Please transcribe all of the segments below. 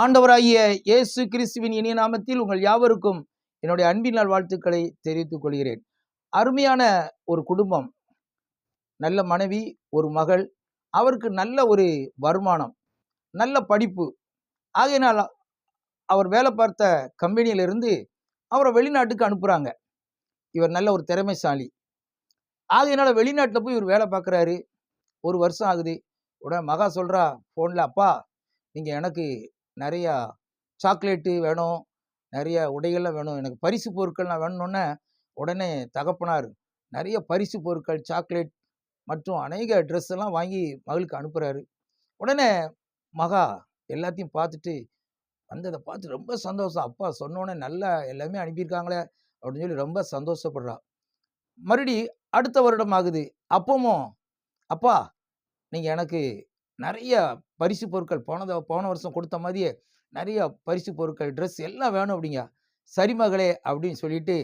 ஆண்டவராகிய இயேசு கிறிஸ்துவின் இனிய நாமத்தில் உங்கள் யாவருக்கும் என்னுடைய அன்பின் நாள் வாழ்த்துக்களை தெரிவித்துக் கொள்கிறேன். அருமையான ஒரு குடும்பம், நல்ல மனைவி, ஒரு மகள், அவருக்கு நல்ல ஒரு வருமானம், நல்ல படிப்பு. ஆகையினால் அவர் வேலை பார்த்த கம்பெனியிலிருந்து அவரை வெளிநாட்டுக்கு அனுப்புகிறாங்க. இவர் நல்ல ஒரு திறமைசாலி. ஆகையினால வெளிநாட்டில் போய் இவர் வேலை பார்க்குறாரு. ஒரு வருஷம் ஆகுது. உடனே மகா சொல்கிறா ஃபோனில், அப்பா நீங்கள் எனக்கு நிறையா சாக்லேட்டு வேணும், நிறைய உடைகள்லாம் வேணும், எனக்கு பரிசு பொருட்கள்லாம் வேணும்னோடனே உடனே தகப்பனார் நிறைய பரிசு பொருட்கள், சாக்லேட் மற்றும் அநேக ட்ரெஸ் எல்லாம் வாங்கி மகளுக்கு அனுப்புகிறாரு. உடனே மகா எல்லாத்தையும் பார்த்துட்டு வந்ததை பார்த்து ரொம்ப சந்தோஷம். அப்பா சொன்னோடனே நல்லா எல்லாமே அனுப்பியிருக்காங்களே அப்படின்னு சொல்லி ரொம்ப சந்தோஷப்படுறா. மறுபடி அடுத்த வருடம் ஆகுது. அப்பவும் அப்பா நீங்கள் எனக்கு நிறைய பரிசு பொருட்கள் போன வருஷம் கொடுத்த மாதிரியே நிறைய பரிசு பொருட்கள், ட்ரெஸ் எல்லாம் வேணும் அப்படிங்க. சரி மகளே அப்படின்னு சொல்லிட்டு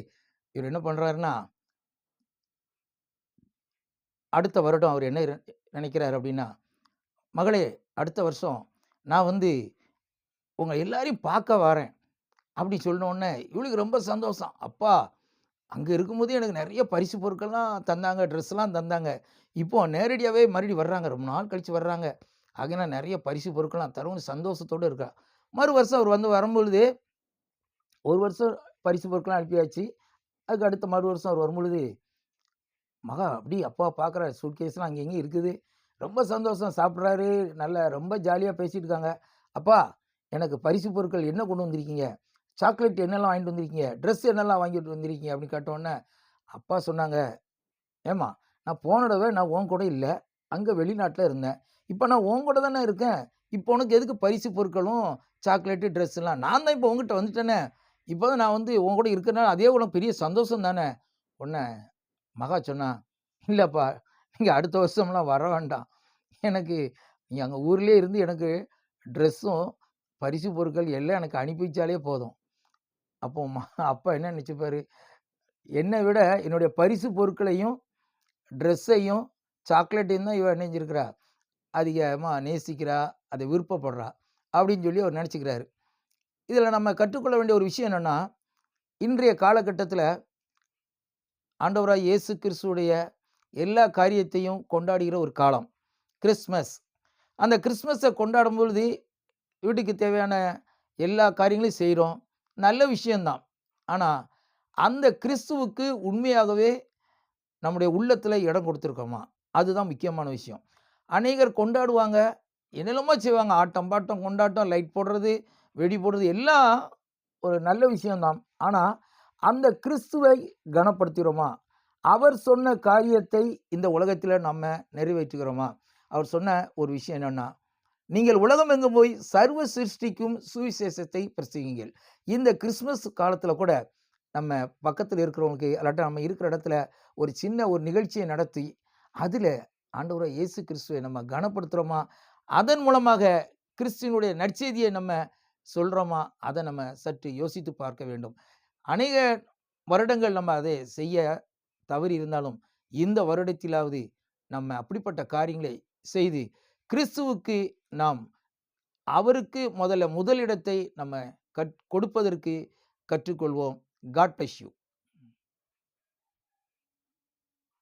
இவர் என்ன பண்ணுறாருன்னா, அடுத்த வருடம் அவர் என்ன நினைக்கிறார் அப்படின்னா, மகளே அடுத்த வருஷம் நான் உங்கள் எல்லாரையும் பார்க்க வரேன் அப்படி சொன்னோடனே இவளுக்கு ரொம்ப சந்தோஷம். அப்பா அங்கே இருக்கும்போது எனக்கு நிறைய பரிசு பொருட்கள்லாம் தந்தாங்க, ட்ரெஸ்லாம் தந்தாங்க. இப்போ நேரடியாகவே மறுபடி வர்றாங்க, ரொம்ப நாள் கழித்து வர்றாங்க. ஆகினா நிறைய பரிசு பொருட்கள்லாம் தரும்னு சந்தோஷத்தோடு இருக்கா. மறு வருஷம் அவர் வரும்பொழுது ஒரு வருஷம் பரிசு பொருட்கள்லாம் அனுப்பியாச்சு. அதுக்கு அடுத்த மறு வருஷம் அவர் வரும்பொழுது மகா அப்படி அப்பா பார்க்குற சூட்கேஸ்லாம் அங்கே இங்கேயும் இருக்குது. ரொம்ப சந்தோஷம், சாப்பிட்றாரு, நல்லா ரொம்ப ஜாலியாக பேசிகிட்டு இருக்காங்க. அப்பா எனக்கு பரிசு பொருட்கள் என்ன கொண்டு வந்திருக்கீங்க, சாக்லேட் என்னெல்லாம் வாங்கிட்டு வந்திருக்கீங்க, ட்ரெஸ் என்னெல்லாம் வாங்கிட்டு வந்திருக்கீங்க அப்படின்னு கேட்டோன்னே அப்பா சொன்னாங்க, ஏம்மா நான் போன தடவை நான் உன் கூட இல்லை, அங்கே வெளிநாட்டில் இருந்தேன். இப்போ நான் உன் கூட தானே இருக்கேன். இப்போ உனக்கு எதுக்கு பரிசு பொருட்களும் சாக்லேட்டு ட்ரெஸ்ஸெல்லாம், நான் தான் இப்போ உங்ககிட்ட வந்துட்டேனே. இப்போ தான் நான் உன் கூட இருக்கிறனால அதே உனக்கு பெரிய சந்தோஷம் தானே. உடனே மகா சொன்னா, இல்லைப்பா நீங்கள் அடுத்த வருஷம்லாம் வர வேண்டாம். எனக்கு நீங்கள் அங்கே ஊர்லேயே இருந்து எனக்கு ட்ரெஸ்ஸும் பரிசு பொருட்கள் எல்லாம் எனக்கு அனுப்பி வச்சாலே போதும். அப்போ அப்பா என்ன நினச்சிப்பார், என்னை விட என்னுடைய பரிசு பொருட்களையும் ட்ரெஸ்ஸையும் சாக்லேட்டையும் தான் இவன் நினைஞ்சிருக்கிறா, அதிகமாக நேசிக்கிறா, அதை விருப்பப்படுறா அப்படின்னு சொல்லி அவர் நினச்சிக்கிறாரு. இதில் நம்ம கற்றுக்கொள்ள வேண்டிய ஒரு விஷயம் என்னென்னா, இன்றைய காலகட்டத்தில் ஆண்டவராய் இயேசு கிறிஸ்துவுடைய எல்லா காரியத்தையும் கொண்டாடுகிற ஒரு காலம் கிறிஸ்மஸ். அந்த கிறிஸ்மஸை கொண்டாடும் பொழுது வீட்டுக்கு தேவையான எல்லா காரியங்களையும் செய்கிறோம், நல்ல விஷயந்தான். ஆனால் அந்த கிறிஸ்துவுக்கு உண்மையாகவே நம்முடைய உள்ளத்தில் இடம் கொடுத்துருக்கோமா, அதுதான் முக்கியமான விஷயம். அநேகர் கொண்டாடுவாங்க, என்னெல்லாமோ செய்வாங்க, ஆட்டம் பாட்டம் கொண்டாட்டம், லைட் போடுறது, வெடி போடுறது எல்லாம் ஒரு நல்ல விஷயம்தான். ஆனால் அந்த கிறிஸ்துவை கனப்படுத்துகிறோமா, அவர் சொன்ன காரியத்தை இந்த உலகத்தில் நம்ம நிறைவேற்றுகிறோமா. அவர் சொன்ன ஒரு விஷயம் என்னென்னா, நீங்கள் உலகம் எங்கும் போய் சர்வ சிருஷ்டிக்கும் சுவிசேஷத்தை பிரசங்கிங்கள். இந்த கிறிஸ்மஸ் காலத்தில் கூட நம்ம பக்கத்தில் இருக்கிறவங்களுக்கு அல்லாட்ட நம்ம இருக்கிற இடத்துல ஒரு சின்ன ஒரு நிகழ்ச்சியை நடத்தி அதில் ஆண்டவராகிய இயேசு கிறிஸ்துவை நம்ம கனப்படுத்துகிறோமா, அதன் மூலமாக கிறிஸ்துவினுடைய நற்செய்தியை நம்ம சொல்கிறோமா, அதை நம்ம சற்று யோசித்து பார்க்க வேண்டும். அநேக வருடங்கள் நம்ம அதை செய்ய தவறி இருந்தாலும் இந்த வருடத்திலாவது நம்ம அப்படிப்பட்ட காரியங்களை செய்து கிறிஸ்துவுக்கு நாம் அவருக்கு முதலிடத்தை நம்ம கொடுப்பதற்கு கற்றுக்கொள்வோம். God bless you.